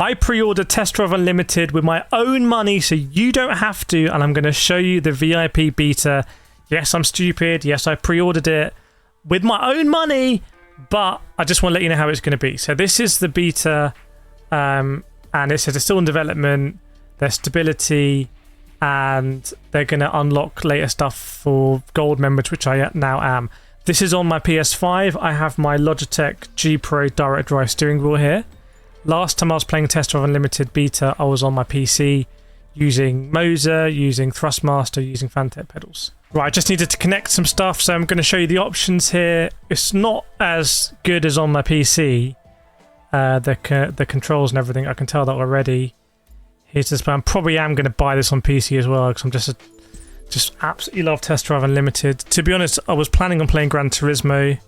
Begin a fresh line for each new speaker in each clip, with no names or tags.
I pre-ordered Test Drive Unlimited with my own money, so you don't have to, and I'm going to show you the VIP beta. Yes, I'm stupid. Yes, I pre-ordered it with my own money, but I just want to let you know how it's going to be. So this is the beta, and it says it's still in development. There's stability, and they're going to unlock later stuff for gold members, which I now am. This is on my PS5. I have my Logitech G Pro direct drive steering wheel here. Last time I was playing Test Drive Unlimited beta, I was on my PC using Moser, using Thrustmaster, using Fantech pedals. Right, I just needed to connect some stuff, so I'm going to show you the options here. It's not as good as on my PC, the controls and everything. I can tell that already. Here's this, but I probably am going to buy this on PC as well, because I'm just absolutely love Test Drive Unlimited. To be honest, I was planning on playing Gran Turismo,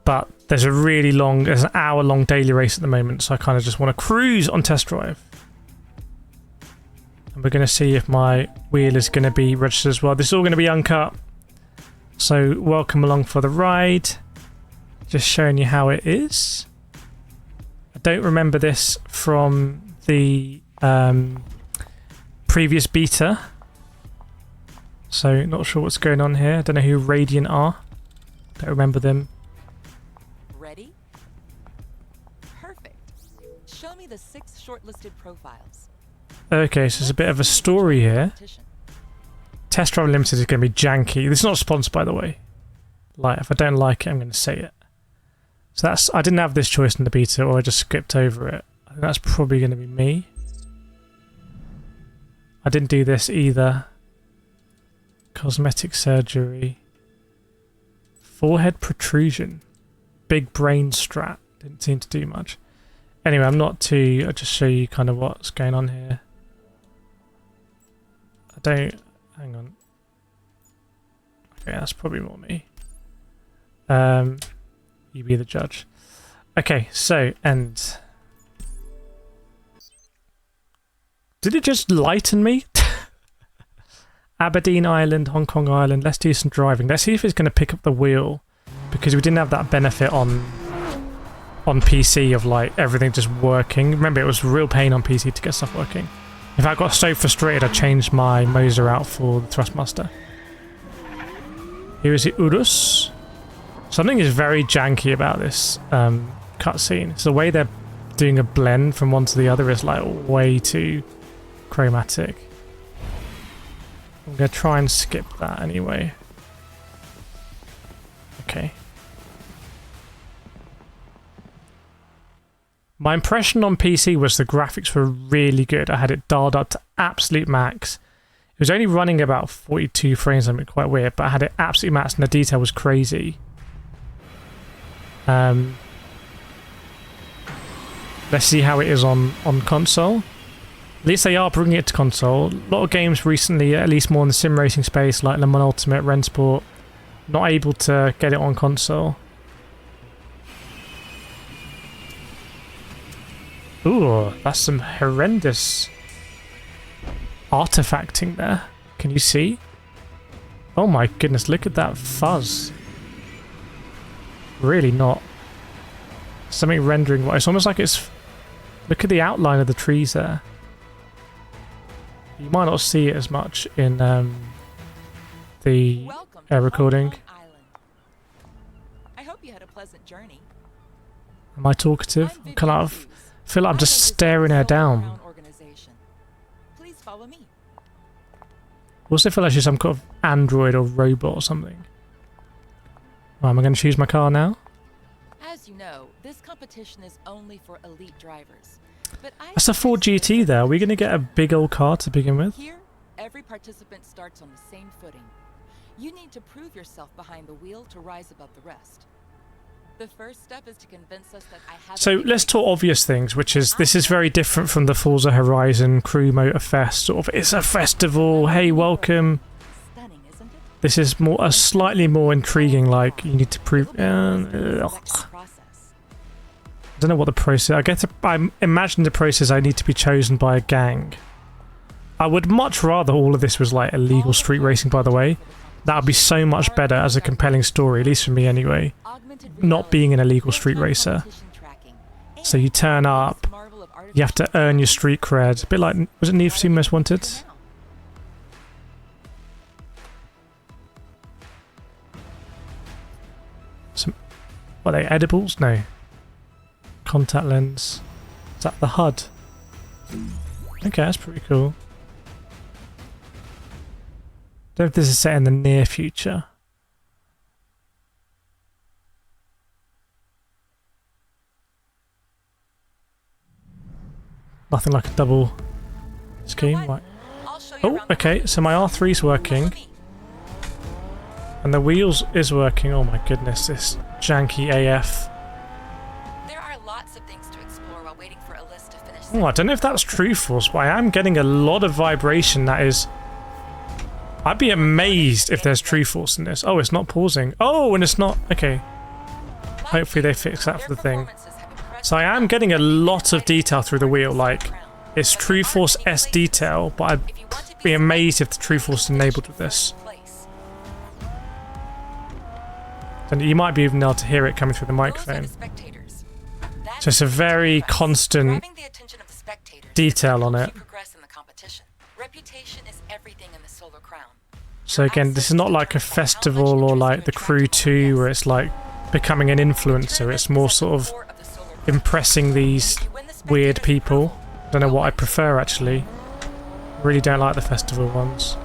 but there's an hour-long daily race at the moment, so I kind of just want to cruise on Test Drive. And we're going to see if my wheel is going to be registered as well. This is all going to be uncut, so welcome along for the ride. Just showing you how it is. I don't remember this from the previous beta, so not sure what's going on here. I don't know who Radiant are. Don't remember them.
Ready? Perfect. Show me the 6 shortlisted profiles.
Okay, so there's a bit of a story here. Test Drive Unlimited is going to be janky. This is not sponsored, by the way. Like, if I don't like it, I'm going to say it. So I didn't have this choice in the beta, or I just skipped over it. I think that's probably going to be me. I didn't do this either. Cosmetic surgery. Forehead protrusion. Big brain strat. Didn't seem to do much. Anyway, I'll just show you kind of what's going on here. Hang on. Okay, that's probably more me. You be the judge. Okay, so end. Did it just lighten me? Aberdeen Island, Hong Kong Island. Let's do some driving. Let's see if it's going to pick up the wheel, because we didn't have that benefit on PC of like everything just working. Remember, it was a real pain on PC to get stuff working. In fact, I got so frustrated I changed my Moser out for the Thrustmaster. Here is the Urus. Something is very janky about this cutscene. It's the way they're doing a blend from one to the other is like way too chromatic. I'm going to try and skip that anyway. Okay. My impression on PC was the graphics were really good. I had it dialed up to absolute max. It was only running about 42 frames, something quite weird, but I had it absolutely max and the detail was crazy. Let's see how it is on console. At least they are bringing it to console. A lot of games recently, at least more in the sim racing space, like Le Mans Ultimate, Rennsport, not able to get it on console. Ooh, that's some horrendous artifacting there. Can you see? Oh my goodness, look at that fuzz. Really not. Something rendering. It's almost like it's... Look at the outline of the trees there. You might not see it as much in the recording.
I hope you had a pleasant journey.
Am I talkative? I kind of feel like I'm just staring her down.
Please follow me.
I also feel like she's some kind of android or robot or something. Right, am I going to choose my car now?
As you know, this competition is only for elite drivers. But
That's a Ford GT there. Are we going to get a big old car to begin with?
Here, every participant starts on the same footing. You need to prove yourself behind the wheel to rise above the rest. The first step is to convince us that I have.
So let's talk obvious things, which is this is very different from the Forza Horizon Crew Motor Fest. Sort of, it's a festival. Hey, welcome.
Stunning, isn't it?
This is a slightly more intriguing. Like you need to prove. I don't know what the process. I imagine the process. I need to be chosen by a gang. I would much rather all of this was like illegal street racing. By the way, that would be so much better as a compelling story, at least for me anyway. Not being an illegal street racer. So you turn up,
This marvel of
you have to earn your street cred. A bit like, was it Need for Speed Most Wanted?
now.
Some, what are they, edibles? No. Contact lens. Is that the HUD? Okay, that's pretty cool. Don't know if this is set in the near future. Nothing like a double scheme.
what?
Right.
I'll show you
Oh,
around the
okay,
block.
so my R3's working.
Follow me.
And the wheels is working. Oh my goodness, this janky AF.
There are lots of things to explore while waiting for a list to finish.
Oh, I don't know if that's true force, but I am getting a lot of vibration that is... I'd be amazed if there's true force in this. Oh, it's not pausing. Oh, and it's not... Okay. Hopefully they fix that for the thing. So I am getting a lot of detail through the wheel, like... It's true force S detail, but I'd be amazed if the true force is enabled with this. And you might be even able to hear it coming through the microphone. So it's a very constant detail on it. So again, this is not like a festival or like the Crew 2 where it's like becoming an influencer. It's more sort of impressing these weird people. I don't know what I prefer actually. Really don't like the festival ones.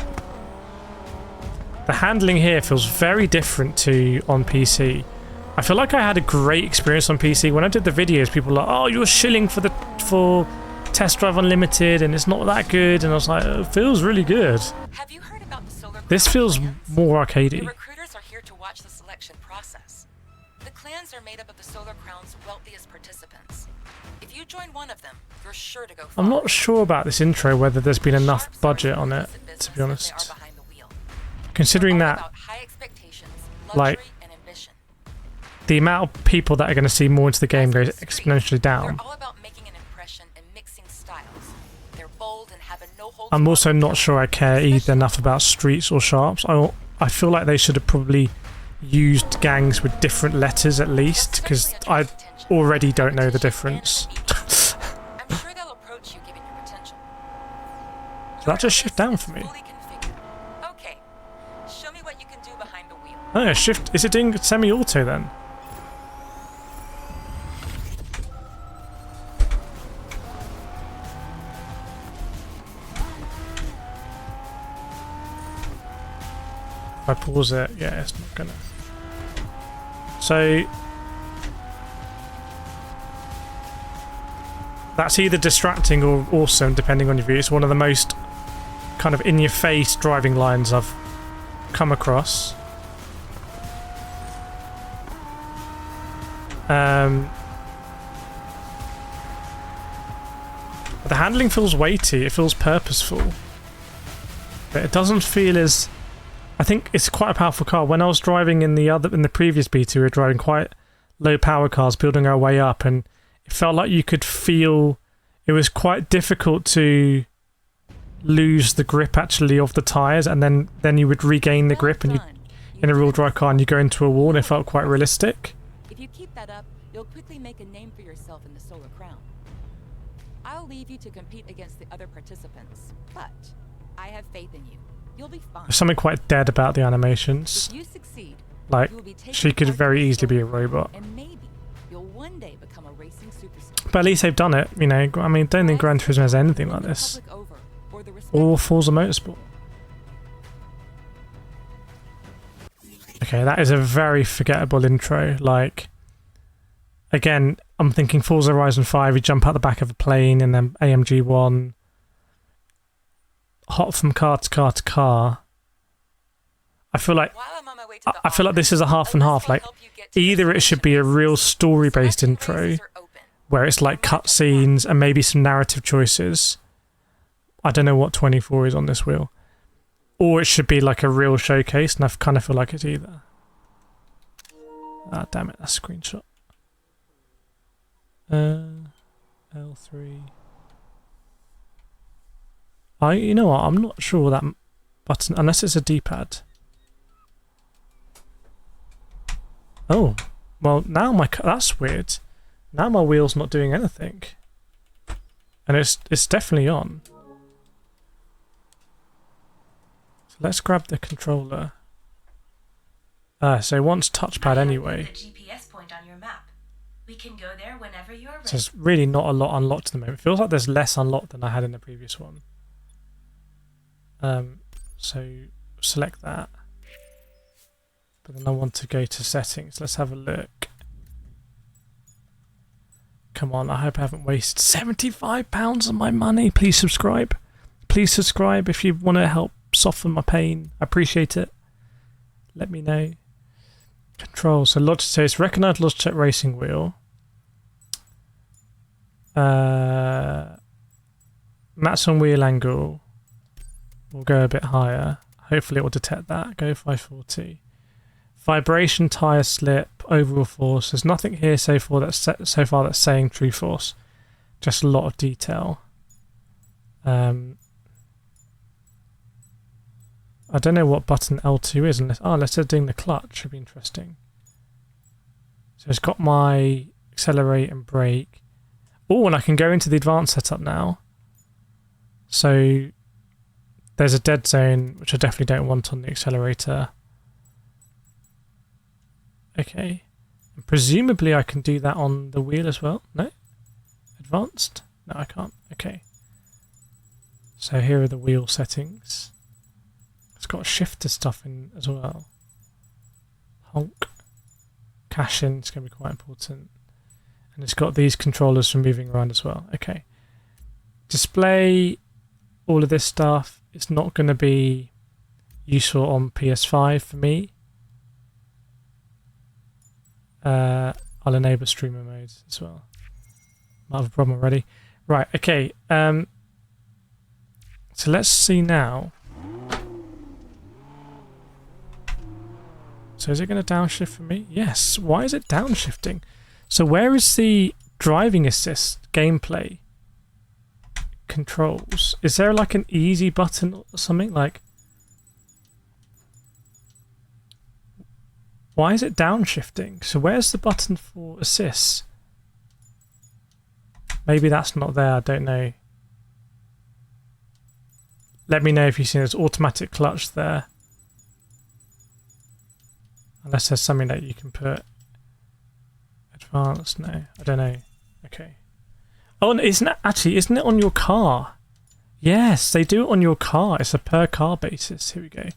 The handling here feels very different to on PC. I feel like I had a great experience on PC. When I did the videos, people were like, oh, you're shilling for Test Drive Unlimited and it's not that good. And I was like, oh, it feels really good.
Have you heard about the solar
This
crown
feels
clans?
more
The
arcadey.
recruiters are here to watch the selection process. The clans are made up of the Solar Crown's wealthiest participants. If you join one of them, you're sure to go far.
I'm not sure about this intro, whether there's been enough
Sharp
budget
swordsmen
on it,
lose in
to
business
be
if they
honest.
are behind the wheel.
Considering
They're all
that
about high expectations,
like,
luxury, and ambition.
the amount of people that are going to see more into the game goes
As for the street,
exponentially down.
They're all about making an impression and mixing styles. They're bold and have a no-holds
I'm also
barred
not
mentality,
sure I care either
especially
enough about streets or sharps. I feel like they should have probably used gangs with different letters at least, because I already don't know the difference.
I'm sure they'll approach you given your potential.
Did that just shift down for me?
Fully configured. Okay. Show me what you can do behind the wheel.
Oh yeah, shift. Is it doing semi-auto then? If I pause it, yeah, it's not gonna. So that's either distracting or awesome, depending on your view. It's one of the most kind of in-your-face driving lines I've come across. The handling feels weighty. It feels purposeful, but it doesn't feel as. I think it's quite a powerful car. When I was driving in the previous beta, we were driving quite low power cars, building our way up, and it felt like you could feel it was quite difficult to lose the grip actually of the tires, and then you would regain the grip, and you in a real dry car, and you go into a wall, and it felt quite realistic.
If you keep that up, you'll quickly make a name for yourself in the Solar Crown. I'll leave you to compete against the other participants, but I have faith in you. You'll be fine.
There's something quite dead about the animations.
If you succeed,
Like,
you will be taking
she could
part in
very
the
easily be a
Solar Crown,
robot.
and maybe you'll one day become a racing superstar.
But at least they've done it, you know. I mean, don't think Gran Turismo has anything like this. Or Forza Motorsport. Okay, that is a very forgettable intro. Like, again, I'm thinking Forza Horizon 5, you jump out the back of a plane, and then AMG 1. Hop from car to car to car. I feel like this is a half and half. Like, either it should be a real story-based intro, where it's like cutscenes and maybe some narrative choices. I don't know what 24 is on this wheel. Or it should be like a real showcase, and I kind of feel like it's either. Ah, damn it, that's a screenshot. L3. You know what, I'm not sure that button, unless it's a D-pad. Oh, well now that's weird. Now my wheel's not doing anything. And it's definitely on. So let's grab the controller. So it wants touchpad anyway.
The GPS point on your map. We can go there whenever you're ready.
So there's really not a lot unlocked at the moment. It feels like there's less unlocked than I had in the previous one. So select that. But then I want to go to settings. Let's have a look. Come on, I hope I haven't wasted £75 of my money. Please subscribe. Please subscribe if you want to help soften my pain. I appreciate it. Let me know. Control. So Logitech, so it's recognized Logitech racing wheel. Maximum wheel angle. We'll go a bit higher. Hopefully it will detect that. Go 540. Vibration, tire slip, overall force. There's nothing here so far that's saying true force. Just a lot of detail. I don't know what button L2 is unless let's say doing the clutch. Should be interesting. So it's got my accelerate and brake. Oh, and I can go into the advanced setup now. So there's a dead zone, which I definitely don't want on the accelerator. Okay. And presumably I can do that on the wheel as well. No? Advanced? No, I can't. Okay. So here are the wheel settings. It's got shifter stuff in as well. Honk. Cash in is going to be quite important. And it's got these controllers for moving around as well. Okay. Display all of this stuff. It's not going to be useful on PS5 for me. I'll enable streamer modes as well. Might have a problem already. Right, okay. So let's see now. So is it going to downshift for me? Yes. Why is it downshifting? So where is the driving assist gameplay controls? Is there like an easy button or something? Like, why is it downshifting? So where's the button for assists? Maybe that's not there. I don't know. Let me know if you see there's automatic clutch there. Unless there's something that you can put. Advanced? No, I don't know. Okay. Oh, and isn't it on your car? Yes, they do it on your car. It's a per car basis. Here we go.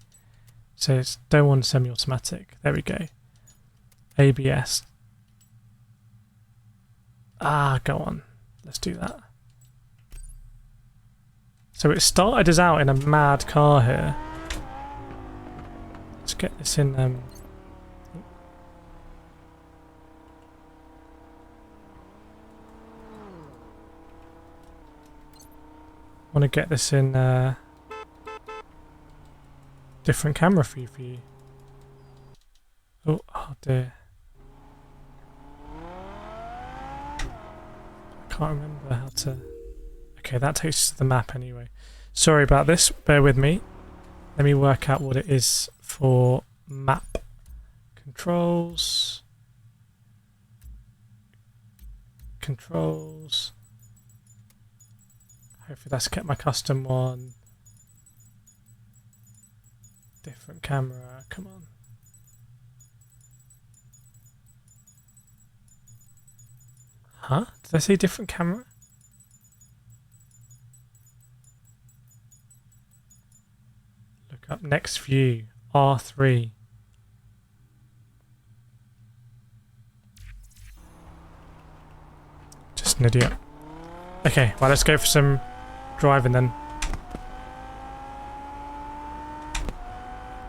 So it's don't want semi-automatic. There we go. ABS. Go on. Let's do that. So it started us out in a mad car here. Let's get this in. Want to get this in different camera view for you. Oh dear. I can't remember how to... Okay, that takes us to the map anyway. Sorry about this, bear with me. Let me work out what it is for map. Controls. Controls. Hopefully that's kept my custom one. Different camera, come on. Huh? Did I say different camera? Look up next view, R3. Just an idiot. Okay, well let's go for some driving then.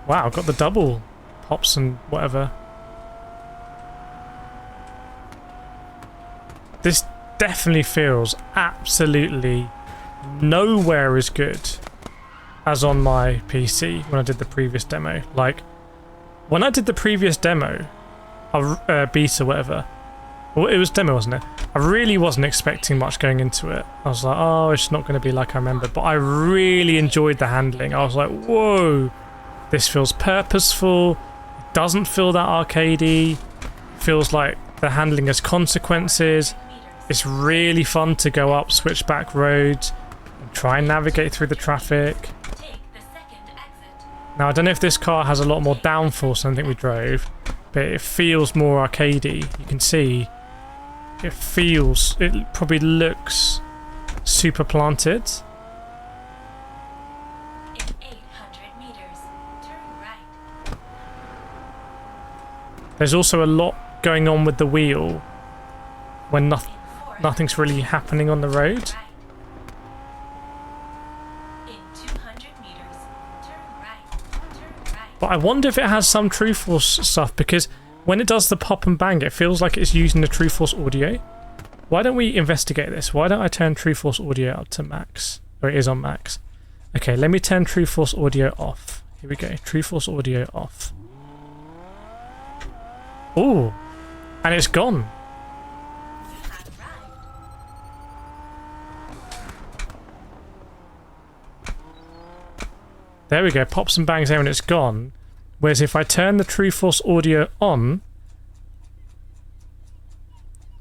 Wow, got the double hops and whatever. This definitely feels absolutely nowhere as good as on my PC when I did the previous demo. Like, when I did the previous demo, beta, whatever, well, it was demo, wasn't it? I really wasn't expecting much going into it. I was like, oh, it's not going to be like I remembered. But I really enjoyed the handling. I was like, whoa, this feels purposeful. It doesn't feel that arcadey. It feels like They're handling as consequences. It's really fun to go up switchback roads and try and navigate through the traffic. Now, I don't know if this car has a lot more downforce than I think we drove, but it feels more arcadey. You can see it probably looks super planted.
In 800 meters, turn right.
There's also a lot going on with the wheel when nothing's really happening on the road. But I wonder if it has some True Force stuff, because when it does the pop and bang, it feels like it's using the True Force audio. Why don't we investigate this? Why don't I turn True Force audio up to max? Or it is on max. Okay, let me turn True Force audio off. Here we go. True Force audio off. Ooh, and it's gone. There we go, pops and bangs there and it's gone. Whereas if I turn the True Force audio on,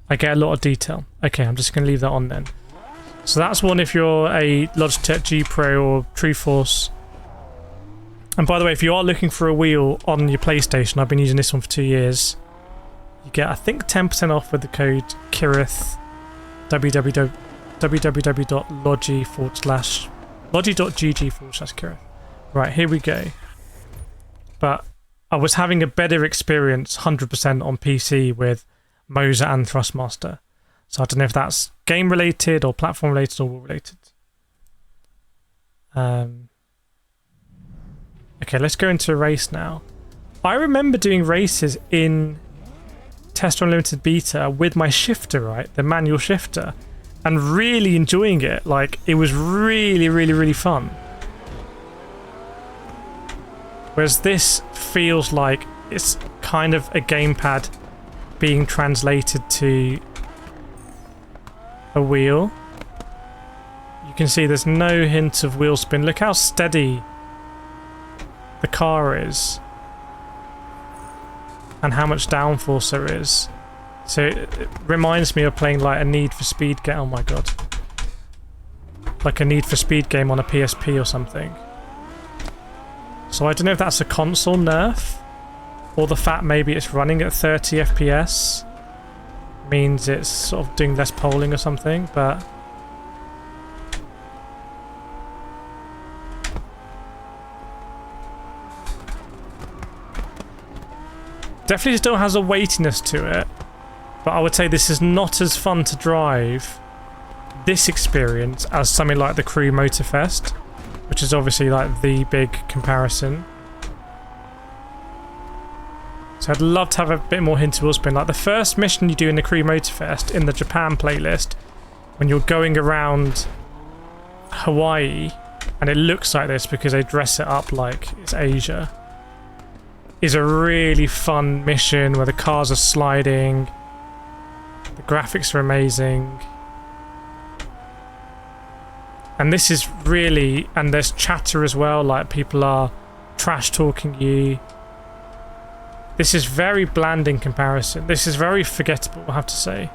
I get a lot of detail. Okay, I'm just going to leave that on then. So that's one if you're a Logitech G Pro or True Force. And by the way, if you are looking for a wheel on your PlayStation, I've been using this one for 2 years. You get, I think, 10% off with the code Kireth. www.logi.gg/Kireth. Right, here we go. But I was having a better experience 100% on PC with Moser and Thrustmaster. So I don't know if that's game related or platform related or wheel related. Okay, let's go into a race now. I remember doing races in Test Unlimited Beta with my shifter, right? The manual shifter. And really enjoying it. Like, it was really, really, really fun. Whereas this feels like it's kind of a gamepad being translated to a wheel. You can see there's no hint of wheel spin. Look how steady the car is. And how much downforce there is. So it reminds me of playing like a Need for Speed game. Oh my god. Like a Need for Speed game on a PSP or something. So I don't know if that's a console nerf, or the fact maybe it's running at 30 FPS means it's sort of doing less polling or something, but definitely still has a weightiness to it. But I would say this is not as fun to drive, this experience, as something like the Crew Motorfest, which is obviously like the big comparison. So I'd love to have a bit more hint of wheel spin. Like the first mission you do in the Crew Motorfest in the Japan playlist, when you're going around Hawaii, and it looks like this because they dress it up like it's Asia, is a really fun mission where the cars are sliding, the graphics are amazing. And this is really, and there's chatter as well, like people are trash talking you. This is very bland in comparison. This is very forgettable, I have to say.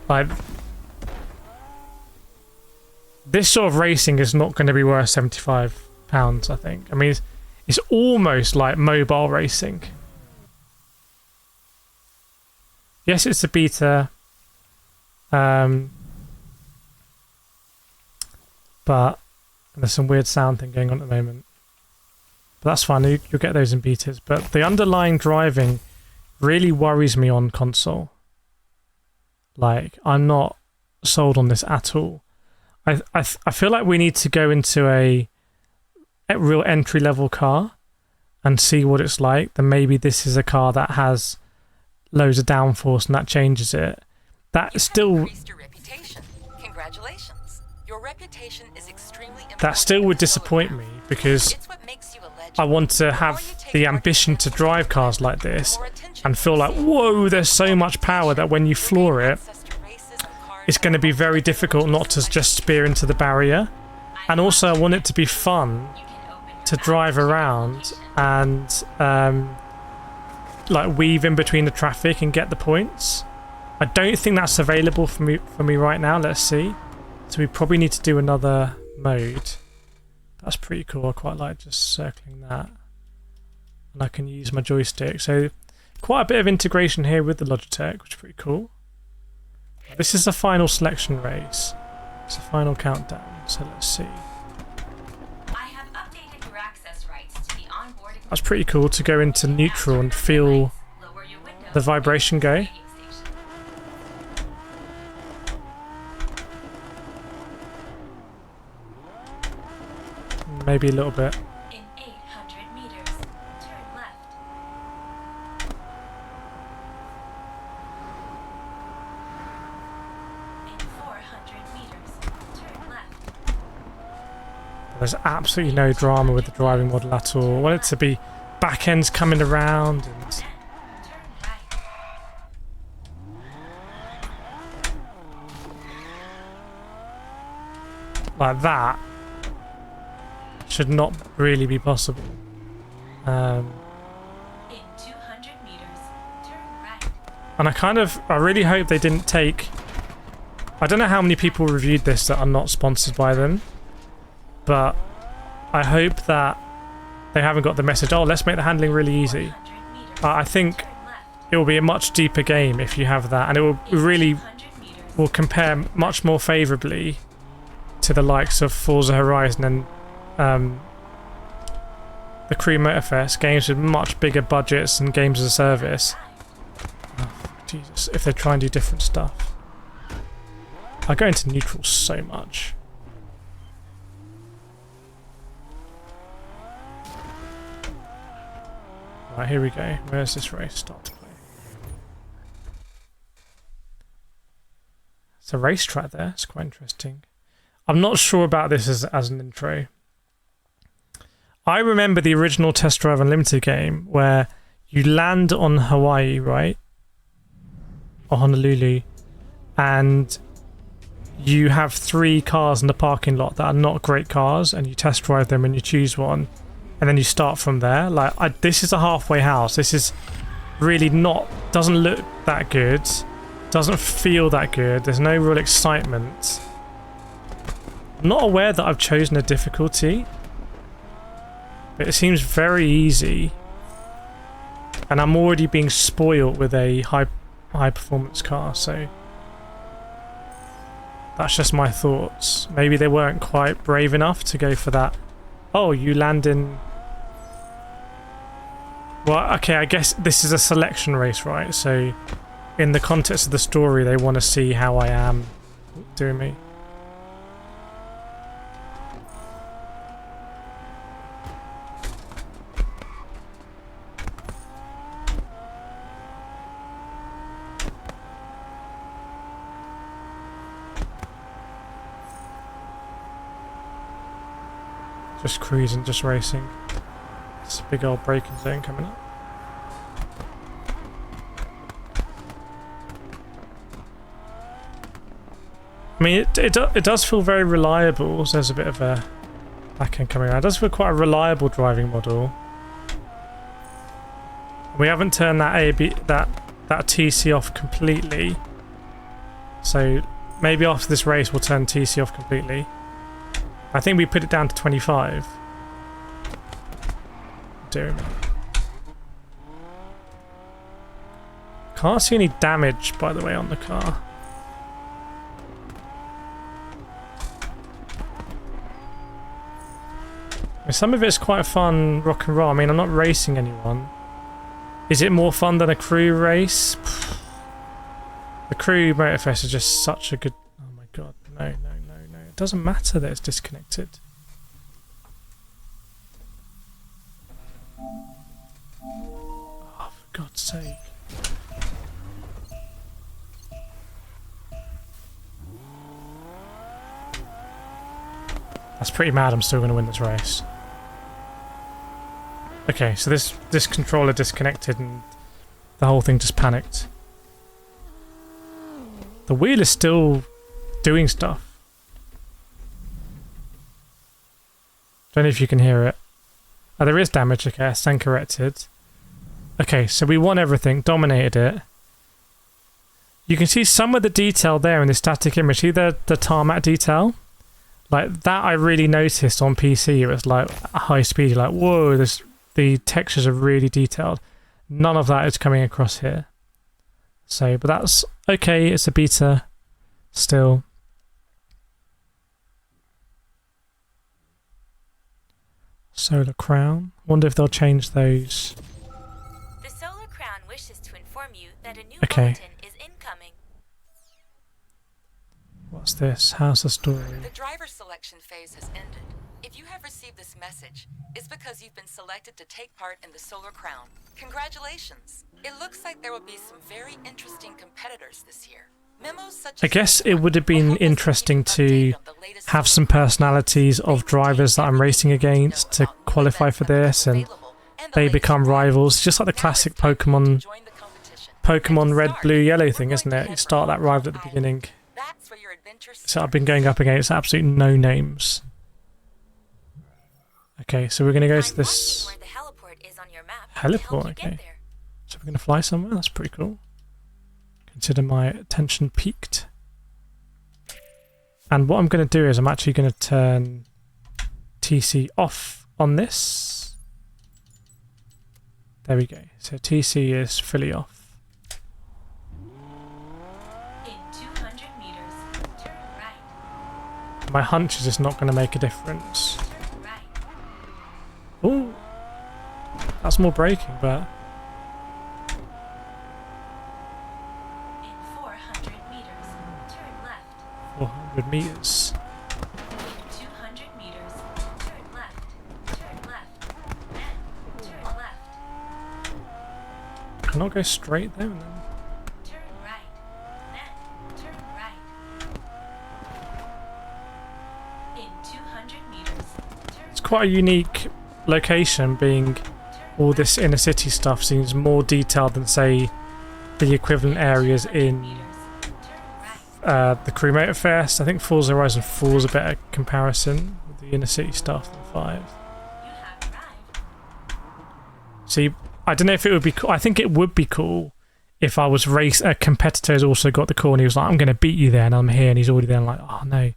Like, this sort of racing is not going to be worth £75, I think. I mean, it's almost like mobile racing. Yes, it's a beta. But there's some weird sound thing going on at the moment. But that's fine, you'll get those in betas. But the underlying driving really worries me on console. Like, I'm not sold on this at all. I feel like we need to go into a real entry-level car and see what it's like. Then maybe this is a car that has loads of downforce and that changes it. That still...
increased your reputation. Congratulations. Your reputation is extremely important.
That still would disappoint me, because
It's what makes you a legend.
I want to have the ambition to drive cars like this and feel like, whoa, there's so much power that when you floor it, it's going to be very difficult not to just spear into the barrier. And also I want it to be fun to drive around and like weave in between the traffic and get the points. I don't think that's available for me right now. Let's see. So we probably need to do another mode. That's pretty cool. I quite like just circling that. And I can use my joystick. So quite a bit of integration here with the Logitech, which is pretty cool. This is the final selection race. It's the final countdown. So let's see.
I have updated your access rights to the onboard.
That's pretty cool to go into neutral and feel the vibration go. Maybe a little bit.
In 800 meters, turn left. In 400 meters, turn left.
There's absolutely no drama with the driving model at all. I want it to be back ends coming around and
Turn right.
like that. Should not really be possible.
In 200 meters, turn right.
And I really hope they didn't take... I don't know how many people reviewed this that are not sponsored by them, but I hope that they haven't got the message, oh, let's make the handling really easy.
100 meters,
I think
turn left.
it will be a much deeper game if you have that, and it will really
200 meters,
will compare much more favourably to the likes of Forza Horizon and the Crew Motorfest, games with much bigger budgets and games as a service. Oh, Jesus, if they try and do different stuff. I go into neutral so much. Right, here we go. Where's this race start to play? It's a racetrack there. It's quite interesting. I'm not sure about this as an intro. I remember the original Test Drive Unlimited game where you land on Hawaii, right? Or Honolulu, and you have 3 cars in the parking lot that are not great cars, and you test drive them and you choose one, and then you start from there. Like, this is a halfway house. This is really doesn't look that good, doesn't feel that good. There's no real excitement. I'm not aware that I've chosen a difficulty. It seems very easy, and I'm already being spoiled with a high performance car, so that's just my thoughts. Maybe they weren't quite brave enough to go for that. Oh, you land in... Well, okay, I guess this is a selection race, right? So in the context of the story, they want to see how I am doing me. Just cruising, just racing. It's a big old braking zone coming up. I mean, it does feel very reliable. So there's a bit of a back end coming around. It does feel quite a reliable driving model. We haven't turned that that TC off completely. So maybe after this race we'll turn TC off completely. I think we put it down to 25. Dear me. Can't see any damage, by the way, on the car. I mean, some of it's quite fun, rock and roll. I mean, I'm not racing anyone. Is it more fun than a crew race? The Crew Motorfest is just such a good... Oh my god, no. It doesn't matter that it's disconnected. Oh, for God's sake. That's pretty mad I'm still going to win this race. Okay, so this controller disconnected and the whole thing just panicked. The wheel is still doing stuff. Don't know if you can hear it. Oh, there is damage, okay, stand corrected. Okay, so we won everything, dominated it. You can see some of the detail there in the static image. See the tarmac detail? Like that I really noticed on PC. It was like a high speed, like whoa, the textures are really detailed. None of that is coming across here. So, but that's okay, it's a beta still. Solar Crown. Wonder if they'll change those.
The Solar Crown wishes to inform you that a new
Okay.
bulletin is incoming.
What's this? How's the story?
The driver selection phase has ended. If you have received this message, it's because you've been selected to take part in the Solar Crown. Congratulations. It looks like there will be some very interesting competitors this year. Memos such
I
as
guess
this
it
one
would have
will
been
help us to
interesting
keep you
to
updated on the latest
have
Solar
some
Crown
personalities of drivers that I'm racing against to qualify for this, and they become rivals, just like the classic Pokemon Red, Blue, Yellow thing, isn't it? You start that rival at the beginning.
That's where your adventure
So I've been going up against absolute no names. Okay, so we're going to go to this
I'm marking where the heliport is on your map to
heliport.
help you get
Okay,
there.
so we're going to fly somewhere. That's pretty cool. Consider my attention peaked. And what I'm going to do is I'm actually going to turn TC off on this. There we go. So TC is fully off.
In 200 meters, turn right.
My hunch is it's not going to make a difference.
Turn right.
Oh, that's more braking, but
In 400 meters, turn left.
400 meters.
200 meters, turn left. Turn left. Then turn left.
Can I go straight there and then?
Turn right. Then turn right. In 200 meters, turn
It's quite a unique location, being all this inner city stuff seems more detailed than, say, the equivalent areas in the Crew Motorfest. I think Forza Horizon 4 is a better comparison with the inner city stuff than 5.
You have arrived.
See, I don't know if it would be cool. I think it would be cool if I was a competitor who's also got the call and he was like, I'm going to beat you there, and I'm here, and he's already there, and like, oh no.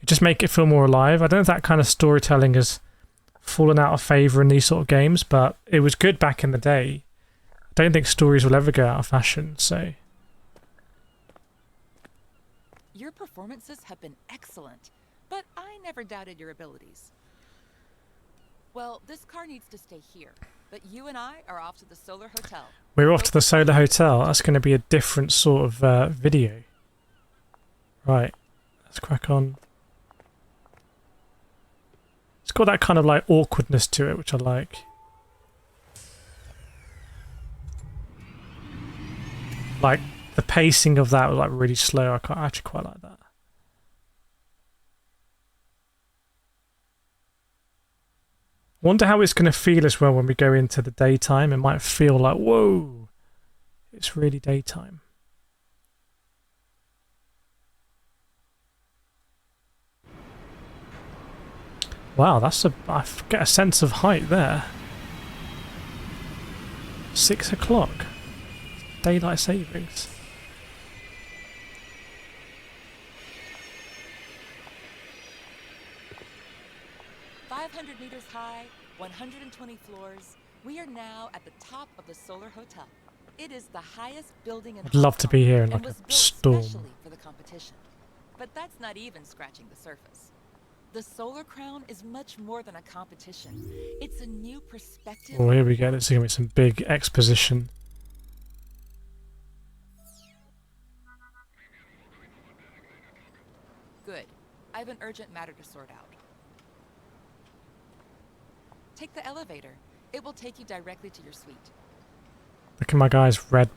It just make it feel more alive. I don't know if that kind of storytelling has fallen out of favour in these sort of games, but it was good back in the day. I don't think stories will ever go out of fashion, so...
Your performances have been excellent, but I never doubted your abilities. Well, this car needs to stay here, but you and I are off to the Solar Hotel.
We're off to the Solar Hotel. That's going to be a different sort of video. Right, let's crack on. It's got that kind of like awkwardness to it, which I like. Like the pacing of that was like really slow. I actually quite like that. Wonder how it's going to feel as well when we go into the daytime. It might feel like, whoa, it's really daytime. Wow, I get a sense of height there. 6 o'clock. Daylight savings.
.500 meters high, 120 floors. We are now at the top of the Solar Hotel. It is the highest building in
I'd love to be here in
and
like
was
a
built
storm.
specially for the competition. But that's not even scratching the surface. The Solar Crown is much more than a competition. It's a new perspective.
Oh, here we go. There's going to be some big exposition.
Good. I have an urgent matter to sort out. Take the elevator. It will take you directly to your suite.
Look at my guy's red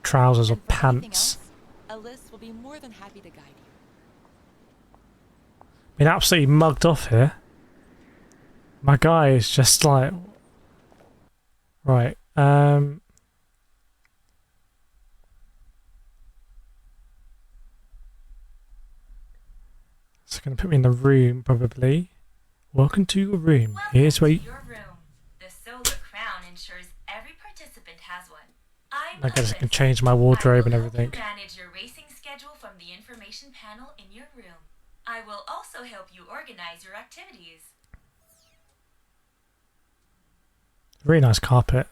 trousers or
And for anything
pants.
else, Alice will be more than happy to guide you.
Been absolutely mugged off here. My guy is just like... Right, it's going to put me in the room, probably. Welcome to your room.
Welcome
Here's where
to
you...
your room. The Solar Crown ensures every participant
I guess I can change my wardrobe and everything.
I will help you manage your racing schedule from the information panel in your room. I will also help you organize your activities.
Really nice carpet.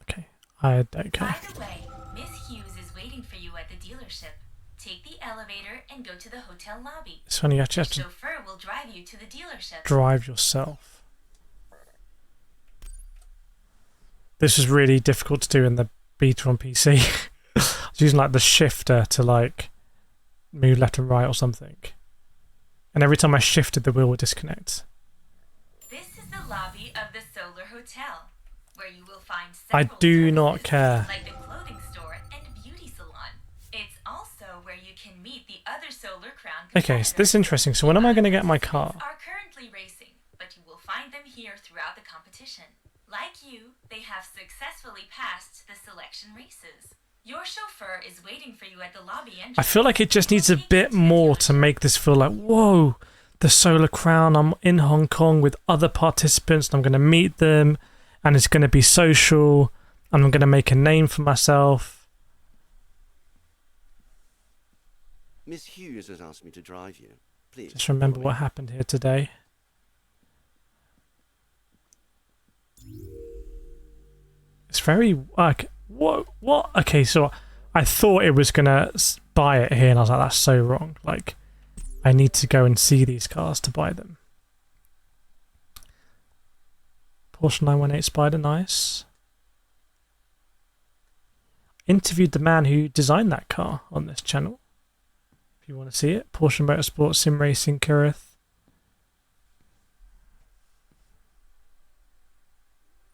Okay, I don't care.
By the way, Miss Hughes is waiting for you at the dealership. Take the elevator and go to the hotel lobby.
It's funny, you actually have
The
to
chauffeur will drive you to the dealership.
drive yourself. This was really difficult to do in the beta on PC. I was using like the shifter to like move left and right or something. And every time I shifted, the wheel would disconnect.
This is the lobby of the Solar Hotel, where you will find
I
several
do not
services,
care.
like the clothing store and beauty salon. It's also where you can meet the other Solar Crown
Okay, so this is interesting. So when am I going to get my car?
Are currently racing, but you will find them here throughout the competition. Like you, they have successfully passed the selection races. Your chauffeur is waiting for you at the lobby entrance.
I feel like it just needs a bit more to make this feel like, whoa, the Solar Crown, I'm in Hong Kong with other participants, and I'm going to meet them, and it's going to be social, and I'm going to make a name for myself.
Miss Hughes has asked me to drive you. Please.
Just remember what happened here today. It's very like what? Okay, so I thought it was gonna buy it here, and I was like, that's so wrong. Like, I need to go and see these cars to buy them. Porsche 918 Spider, nice. Interviewed the man who designed that car on this channel. If you want to see it, Porsche Motorsport Sim Racing Kireth.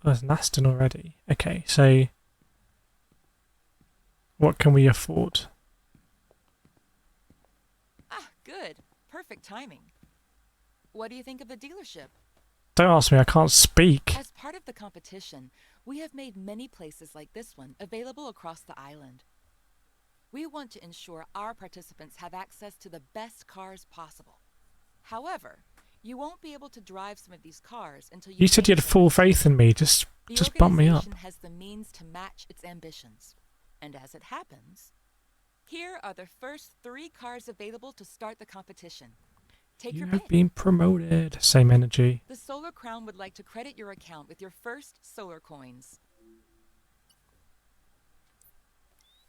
Oh, there's an Aston already. Okay, so what can we afford?
Ah, good. Perfect timing. What do you think of the dealership?
Don't ask me, I can't speak.
As part of the competition, we have made many places like this one available across the island. We want to ensure our participants have access to the best cars possible. However, you won't be able to drive some of these cars until
You said you had full faith in me, just bump me up.
The organization has the means to match its ambitions. And as it happens, here are the first 3 cars available to start the competition. Take
You
your
have
pick.
been promoted. Same energy.
The Solar Crown would like to credit your account with your first solar coins.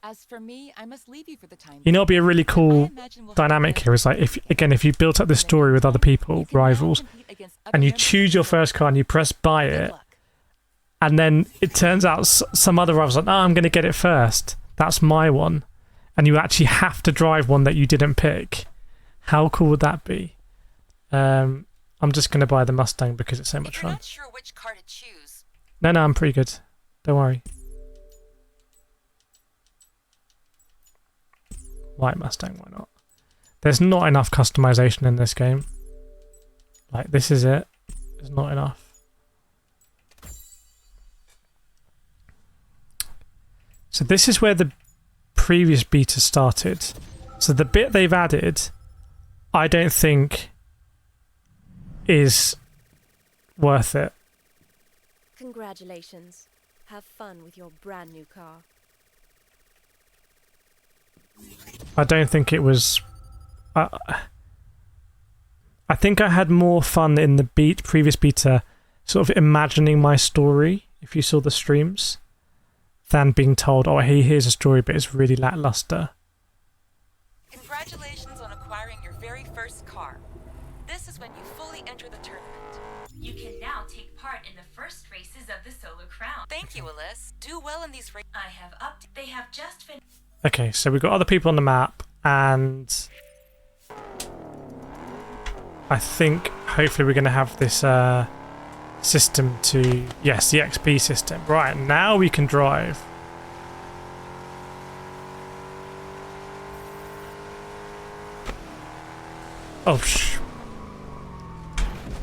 As for me, I must leave you for the time.
You know, it'd be a really cool
I imagine we'll have
dynamic
a
here. Is like, if you built up this story with other people,
You can now
rivals,
compete against other
and you
members
choose
of
your
the
first car and you press buy
Good
it,
luck.
and then it turns out some other rivals like, no, I'm going to get it first. That's my one, and you actually have to drive one that you didn't pick. How cool would that be? I'm just going to buy the Mustang because it's so much
If you're
fun.
not sure which car to choose,
No, I'm pretty good. Don't worry. White Mustang, why not? There's not enough customization in this game. Like, this is it. There's not enough. So this is where the previous beta started. So the bit they've added, I don't think is worth it.
Congratulations. Have fun with your brand new car.
I don't think it was. I think I had more fun in the previous beta, sort of imagining my story. If you saw the streams, than being told, "Oh, here's a story," but it's really lackluster.
congratulations on acquiring your very first car. This is when you fully enter the tournament.
You can now take part in the first races of the Solar Crown.
Thank you, Alyssa. Do well in these races.
I have They have just finished.
Okay, so we've got other people on the map, and I think hopefully we're going to have this system to... Yes, the XP system. Right, now we can drive. Oh,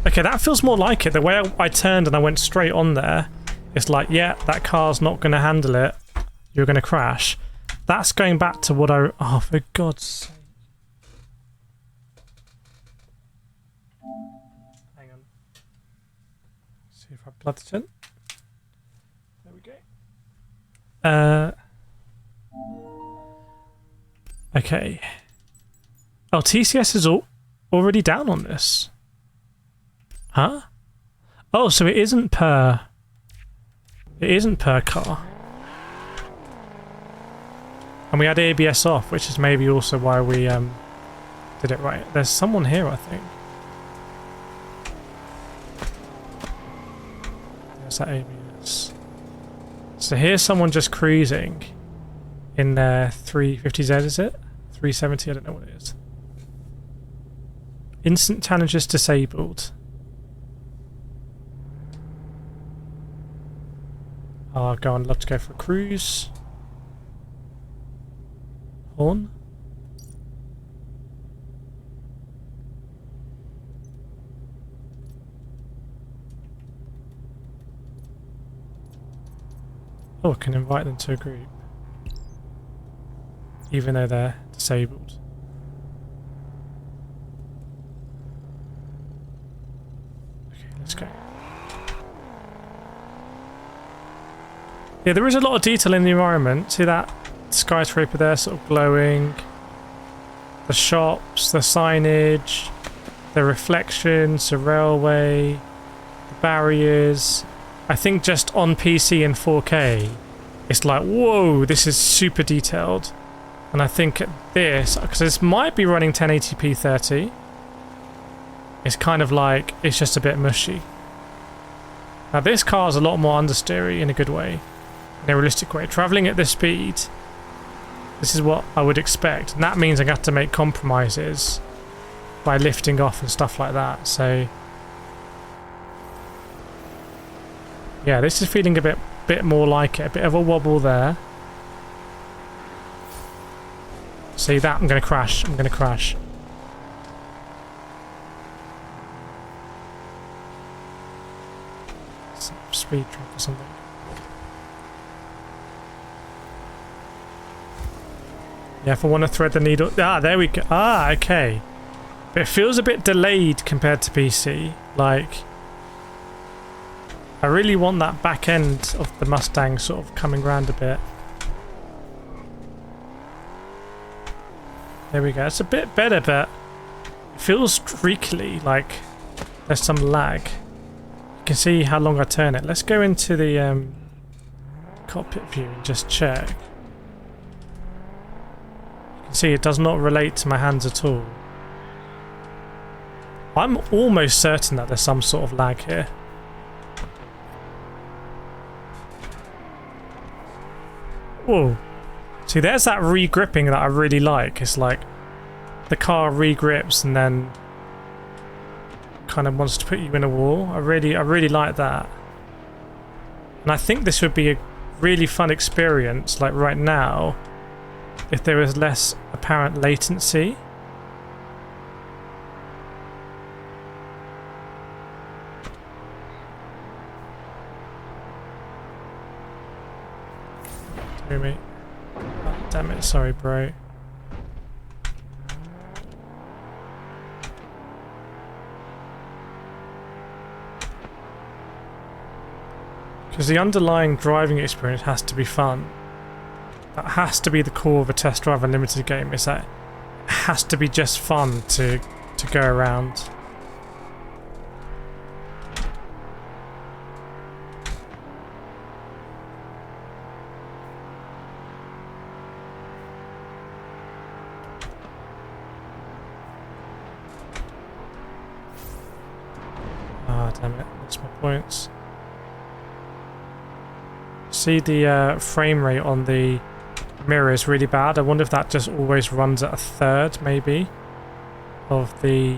okay, that feels more like it. The way I turned and I went straight on there, it's like, yeah, that car's not going to handle it. You're going to crash. That's going back to what I... Oh, for God's sake. Hang on. See if I blood it in. Okay. Oh, TCS is already down on this. Huh? Oh, so it isn't per... It isn't per car. And we had ABS off, which is maybe also why we did it right. There's someone here, I think. There's that ABS. So here's someone just cruising in their 350Z, is it? 370, I don't know what it is. Instant challenges disabled. Oh, go on, love to go for a cruise. Horn. Oh, I can invite them to a group. Even though they're disabled. Okay, let's go. Yeah, there is a lot of detail in the environment. See that skyscraper there sort of glowing. The shops, the signage, the reflections, the railway, the barriers. I think just on PC in 4K, it's like, whoa, this is super detailed. And I think this, because this might be running 1080p 30, it's kind of like, it's just a bit mushy. Now this car is a lot more understeery in a good way, in a realistic way. Travelling at this speed, this is what I would expect. And that means I have to make compromises by lifting off and stuff like that. So yeah, this is feeling a bit more like it. A bit of a wobble there. See that? I'm going to crash. I'm going to crash. Some speed trap or something. Yeah, if I want to thread the needle... Ah, there we go. Ah, okay. But it feels a bit delayed compared to PC. Like, I really want that back end of the Mustang sort of coming round a bit. There we go. It's a bit better, but it feels streakily, like there's some lag. You can see how long I turn it. Let's go into the cockpit view and just check. You can see it does not relate to my hands at all. I'm almost certain that there's some sort of lag here. Whoa. See, there's that re-gripping that I really like. It's like the car re-grips and then kind of wants to put you in a wall. I really like that. And I think this would be a really fun experience, like right now, if there was less apparent latency. Sorry, mate. Oh, damn it, sorry, bro. Because the underlying driving experience has to be fun. That has to be the core of a Test Drive Unlimited game, is that it has to be just fun to go around. Ah, damn it, lost my points. See the frame rate on the mirror is really bad. I wonder if that just always runs at a third, maybe, of the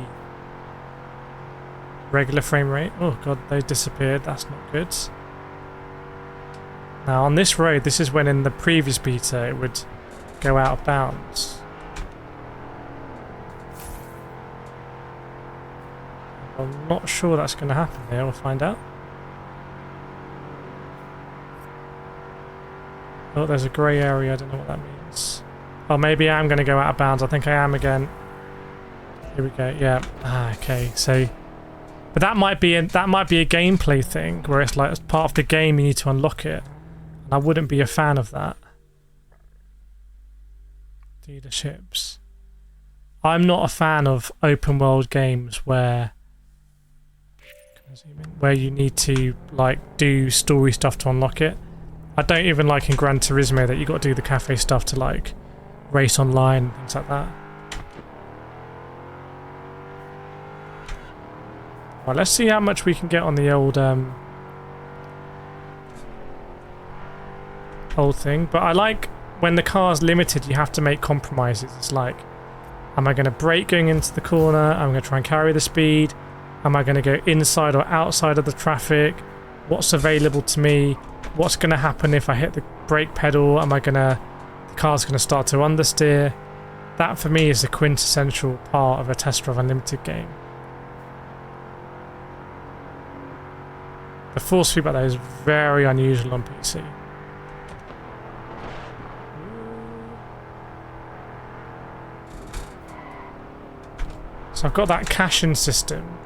regular frame rate. Oh god, they disappeared. That's not good. Now on this road, this is when in the previous beta it would go out of bounds. I'm not sure that's going to happen here. We'll find out. Oh, there's a grey area. I don't know what that means. Oh, maybe I am going to go out of bounds. I think I am again. Here we go. Yeah. Ah, okay. So, but that might be a gameplay thing where it's like as part of the game you need to unlock it. And I wouldn't be a fan of that. Dealerships. I'm not a fan of open world games where you need to like do story stuff to unlock it. I don't even like in Gran Turismo that you got to do the cafe stuff to like race online and things like that. Well, let's see how much we can get on the old thing. But I like when the car's limited, you have to make compromises. It's like, am I going to brake going into the corner? I'm going to try and carry the speed. Am I going to go inside or outside of the traffic? What's available to me? What's going to happen if I hit the brake pedal? The car's going to start to understeer. That for me is the quintessential part of a Test Drive Unlimited game. The force feedback there is very unusual on PC. So I've got that caching system.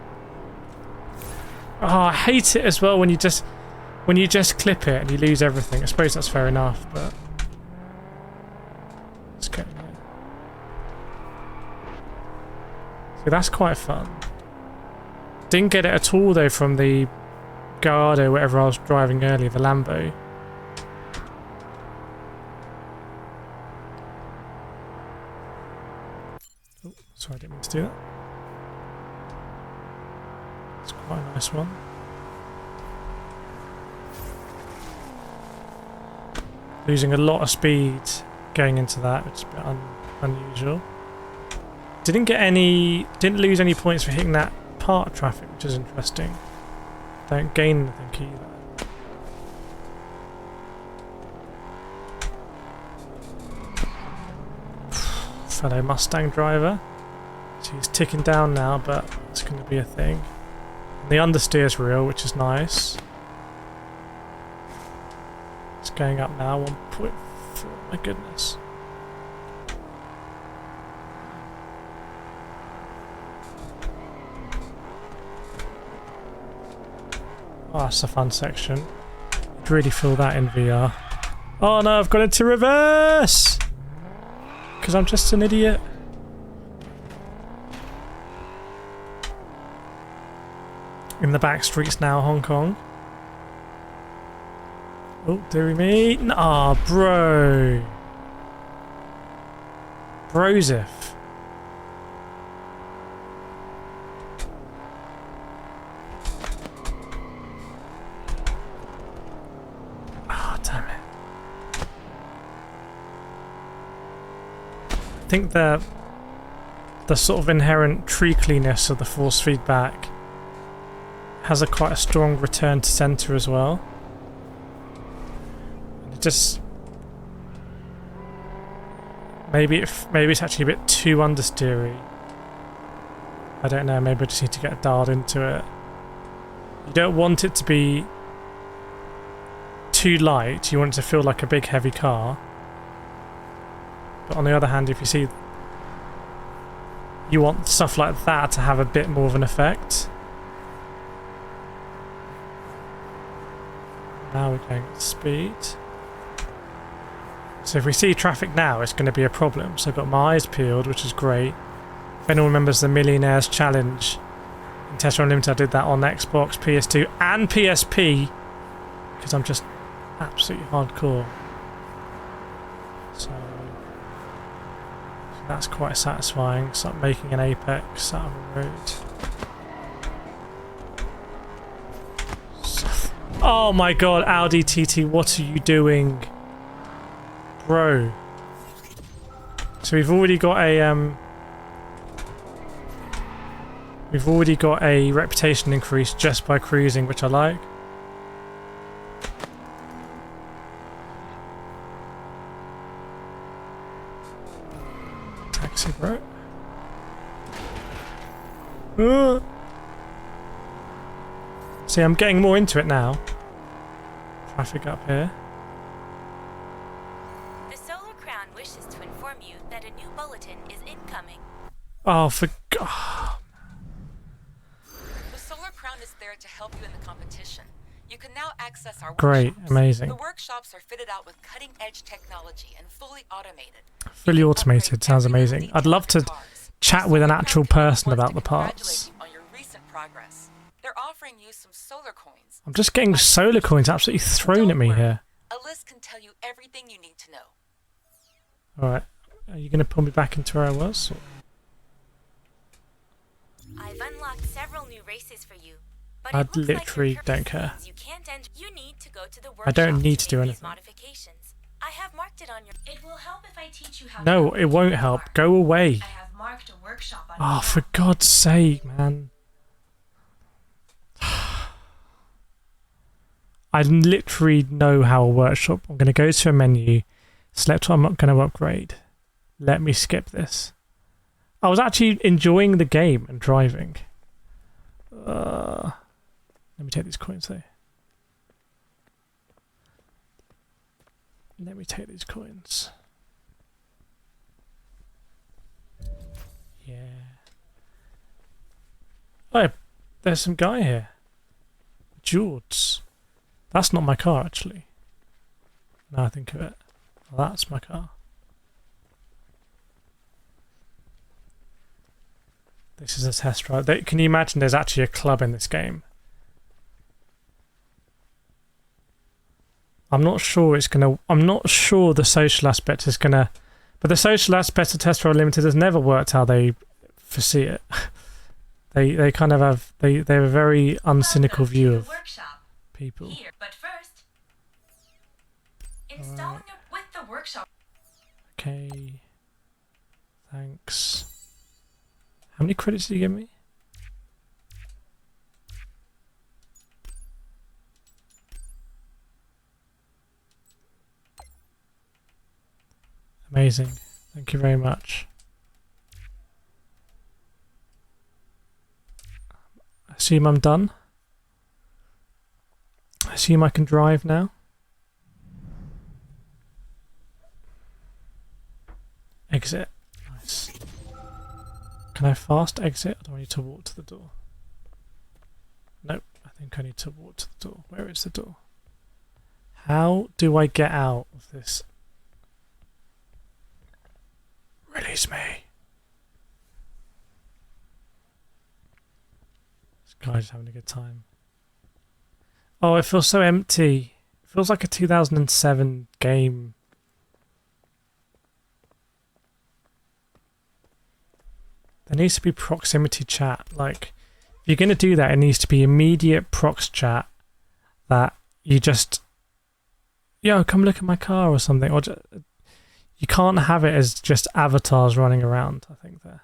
Oh, I hate it as well when you just clip it and you lose everything. I suppose that's fair enough, but let's go there. So that's quite fun. Didn't get it at all though from the Gallardo, whatever I was driving earlier, the Lambo. Oh, sorry, I didn't mean to do that. It's quite a nice one. Losing a lot of speed going into that, which is a bit unusual. Didn't lose any points for hitting that part of traffic, which is interesting. Don't gain anything either. Fellow Mustang driver. So he's ticking down now, but it's going to be a thing. And the understeer's real, which is nice. It's going up now, 1.4. My goodness. Oh, that's a fun section. You'd really feel that in VR. Oh no, I've got it to reverse! Because I'm just an idiot. In the back streets now, Hong Kong. Oh, dearie me. Ah, bro. Brosif. Ah, damn it. I think the sort of inherent treacliness of the force feedback has quite a strong return to center as well. Just maybe it's actually a bit too understeery. I don't know, maybe I just need to get dialed into it. You don't want it to be too light, you want it to feel like a big heavy car. But on the other hand, if you see, you want stuff like that to have a bit more of an effect. Now we're going at speed. So if we see traffic now, it's going to be a problem. So I've got my eyes peeled, which is great. If anyone remembers the Millionaires Challenge in Test Drive Unlimited, I did that on Xbox, PS2 and PSP because I'm just absolutely hardcore. So that's quite satisfying. Start making an apex out of the road. Oh my god, Audi TT, what are you doing? Bro. So we've already got a reputation increase just by cruising, which I like. Taxi, bro. See, I'm getting more into it now. Traffic up here.
The Solar Crown wishes to inform you that a new bulletin is incoming.
Oh, for God.
The Solar Crown is there to help you in the competition. You can now access our
Great,
workshops.
amazing.
The workshops are fitted out with cutting-edge technology and fully automated.
Fully automated sounds amazing. I'd love to chat with an actual person about the parts.
On your recent progress. They're offering you some solar coins.
I'm just getting solar coins absolutely thrown at me here.
A list can tell you everything you need to know.
Alright, are you going to pull me back into where I was?
I've unlocked several new races for you. But
I
it looks
literally
like your
don't
purpose
care.
means you can't enter. You need to go to the
I don't
workshop
need to do
make these
anything.
modifications. I have marked it on your.
It will help if I teach you how
No,
to
it won't help. Go away.
I have marked a workshop on
Oh,
your
for
map.
God's sake, man. I literally know how a workshop. I'm going to go to a menu, select what I'm not going to upgrade. Let me skip this. I was actually enjoying the game and driving. Let me take these coins though. Let me take these coins. Yeah. Oh, there's some guy here. George. That's not my car, actually. Now I think of it. Well, that's my car. This is a test drive. Can you imagine there's actually a club in this game? I'm not sure it's gonna. I'm not sure the social aspect is gonna. But the social aspect of Test Drive Limited has never worked how they foresee it. They kind of have. They have a very uncynical
Welcome
view
to the
of
workshop.
people.
Here, but first, installing it with the workshop.
Okay. Thanks. How many credits did you give me? Amazing. Thank you very much. I assume I'm done. I assume I can drive now. Exit. Nice. Can I fast exit or do I need to walk to the door? Nope. I think I need to walk to the door. Where is the door? How do I get out of this? Release me. This guy's having a good time. Oh, it feels so empty. It feels like a 2007 game. There needs to be proximity chat. Like, if you're going to do that, it needs to be immediate prox chat that you just, yo, come look at my car or something. Or just, you can't have it as just avatars running around, I think, there.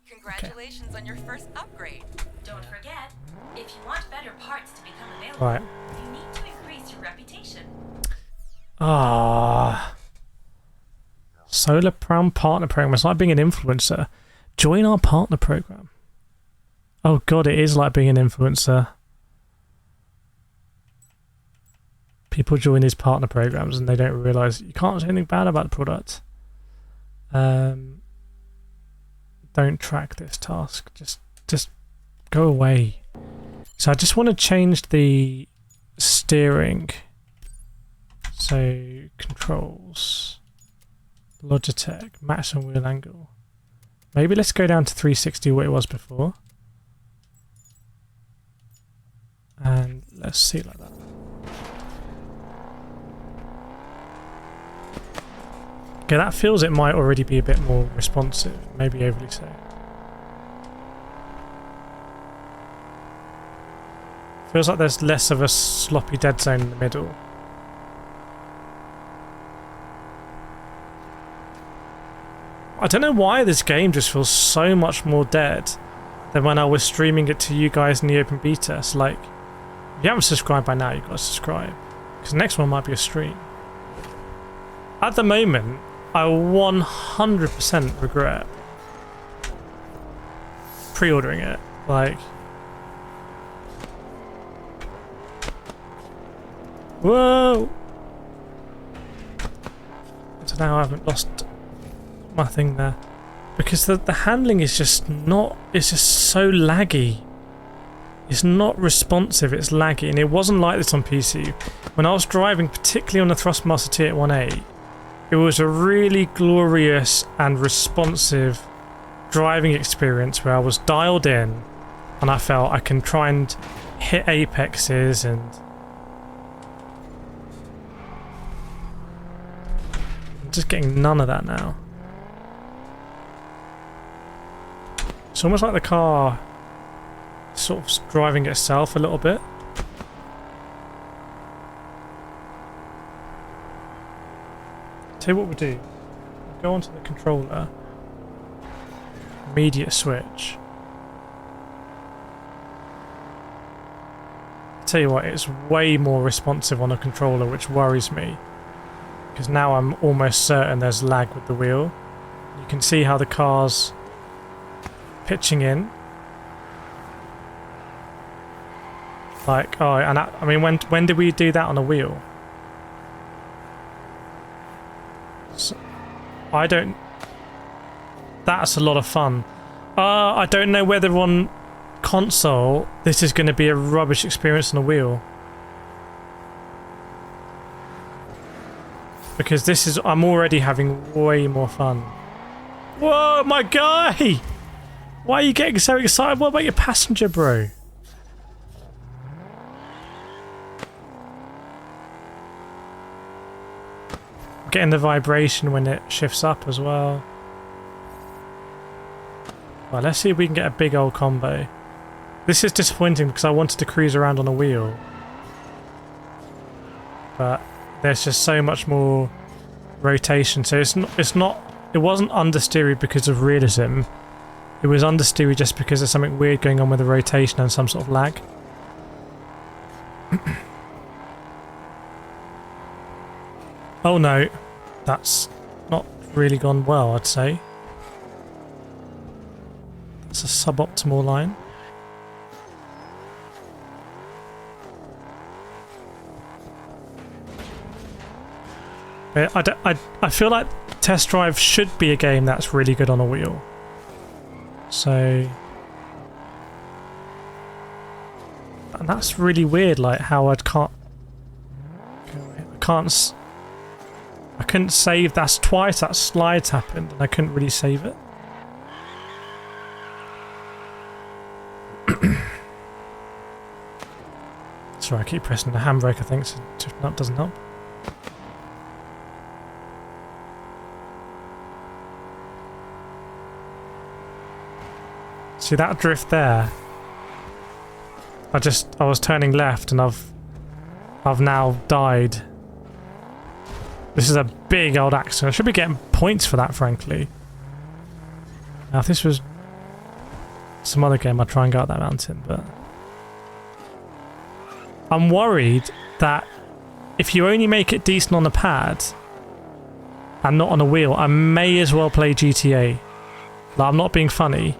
Congratulations on your first upgrade.
Don't forget, if you want better parts to become available,
Right.
you need to increase your reputation.
Ah. Solar Prime Partner Program. It's like being an influencer. Join our partner program. Oh god, it is like being an influencer. People join these partner programs and they don't realise you can't say anything bad about the product. Don't track this task. Just go away. So I just want to change the steering. So controls, Logitech, maximum wheel angle. Maybe let's go down to 360 what it was before. And let's see like that. Okay, that feels it might already be a bit more responsive, maybe overly so. Feels like there's less of a sloppy dead zone in the middle. I don't know why this game just feels so much more dead than when I was streaming it to you guys in the open beta. It's like, if you haven't subscribed by now, you've got to subscribe. Because the next one might be a stream. At the moment, I 100% regret pre-ordering it. Like, whoa! I don't know how I haven't lost my thing there. Because the handling is just not, it's just so laggy. It's not responsive, it's laggy, and it wasn't like this on PC. When I was driving, particularly on the Thrustmaster T818, it was a really glorious and responsive driving experience where I was dialed in and I felt I can try and hit apexes and I'm just getting none of that now. It's almost like the car sort of driving itself a little bit. Tell you what we'll do. Go onto the controller. Immediate switch. Tell you what, it's way more responsive on a controller, which worries me. Because now I'm almost certain there's lag with the wheel. You can see how the car's pitching in. Like, oh, and I mean, when did we do that on a wheel? So, I don't... That's a lot of fun. I don't know whether on console this is going to be a rubbish experience on a wheel. Because this is... I'm already having way more fun. Whoa, my guy! Why are you getting so excited? What about your passenger, bro? Getting the vibration when it shifts up as well. Well, let's see if we can get a big old combo. This is disappointing because I wanted to cruise around on a wheel. But there's just so much more rotation. So it wasn't understeery because of realism. It was understeery just because there's something weird going on with the rotation and some sort of lag. Oh no, that's not really gone well, I'd say. It's a suboptimal line. I feel like Test Drive should be a game that's really good on a wheel. So... And that's really weird, like how I couldn't save. That's twice that slide's happened and I couldn't really save it. Sorry, I keep pressing the handbrake, I think, so that doesn't help. See that drift there? I was turning left and I've now died. This is a big old accident. I should be getting points for that, frankly. Now, if this was some other game, I'd try and go up that mountain, but... I'm worried that if you only make it decent on the pad and not on a wheel, I may as well play GTA. Like, I'm not being funny,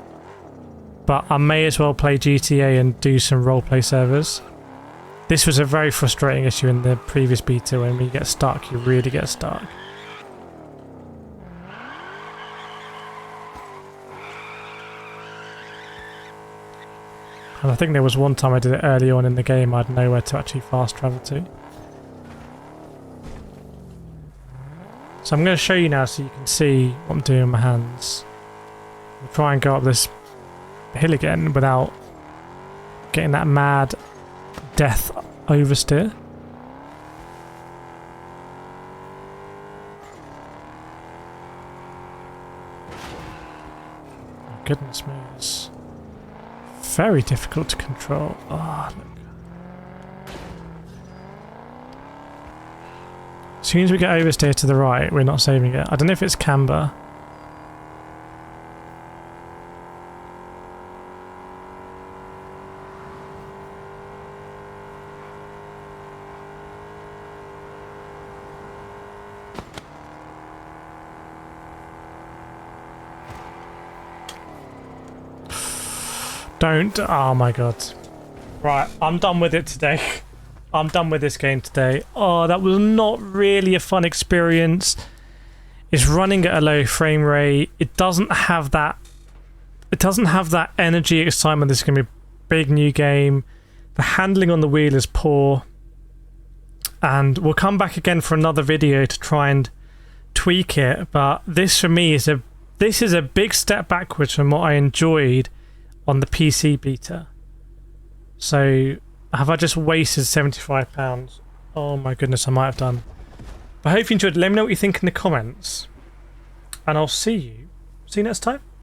but I may as well play GTA and do some roleplay servers. This was a very frustrating issue in the previous beta. When you get stuck, you really get stuck. And I think there was one time I did it early on in the game, I had nowhere to actually fast travel to. So I'm going to show you now so you can see what I'm doing with my hands. I'll try and go up this hill again without getting that mad death oversteer. Oh, goodness me, it's very difficult to control. Oh, look. As soon as we get oversteer to the right, we're not saving it. I don't know if it's camber. Don't. Oh my god. Right, I'm done with it today. I'm done with this game today. Oh, that was not really a fun experience. It's running at a low frame rate. It doesn't have that... It doesn't have that energy, excitement that's going to be big new game. The handling on the wheel is poor. And we'll come back again for another video to try and tweak it. But this for me is a big step backwards from what I enjoyed on the PC beta. So have I just wasted £75? Oh my goodness, I might have done. But I hope you enjoyed. Let me know what you think in the comments. And I'll see you next time.